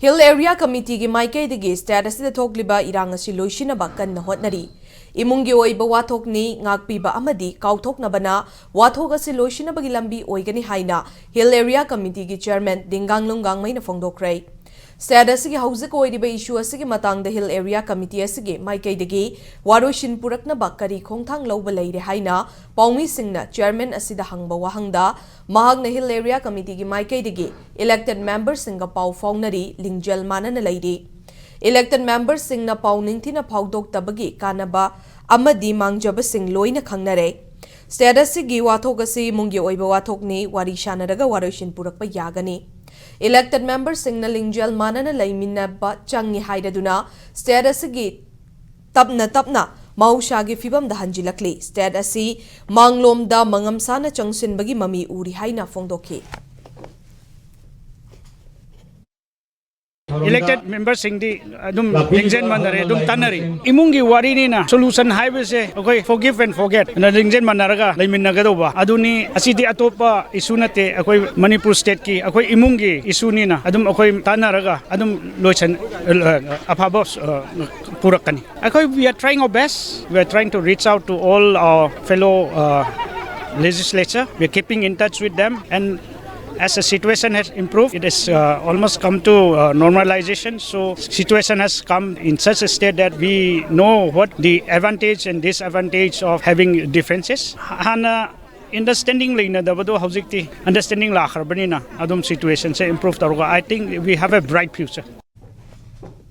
Hill Area Committee gi Maikei de gi state asida thokliba irang asi loisina bakkan na hotnari. Imungi oiba wathok ni ngakpiba amadi kauthokna bana wathok asi loisina bagi lambi oigani haina Hill Area Committee gi chairman Dingang Lunggang mai na phongdokrai. State asigi hauzik oidiba issue asigi matang the Hill Area Committee asigi Maikei de gi waroshin purakna bakkari khongthang lauba leire haina paumi singna chairman asida hangba wahangda mahagna Hill Area Committee gi Maikei de gi elected members singa pau faunari lingjal manana leire. Elected members singna pau ningthina phaudok tabagi kanaba amadi mangjaba sing loina khangnare. State asigi wathok asi mungi oiba wathok ni wari shanaraga waroshin purakpa yagani. Elected members singna lingjal manana laiminaba changi haidaduna state asigi tapna Maushagi fibam da hanjilakli state asi manglom da mangamsana changsin bagi mami uri haina phongdokhi. Elected members singdi adum lingzen manare adum tanari imungi wari ni na solution haibese okay forgive and forget na lingzen manaraga laiminaga doba aduni asidi atopa issue nate akoi Manipur state ki akoi imungi issue ni na adum akoi tanaraga adum loichan aphabos purakani akoi we are trying our best. We are trying to reach out to all our fellow legislature. We are keeping in touch with them, and as the situation has improved, it has almost come to normalization. So situation has come in such a state that we know what the advantage and disadvantage of having differences. Hana understanding laina dabado haujikti understanding la kharbani na adum situation se improve taruga. I think we have a bright future.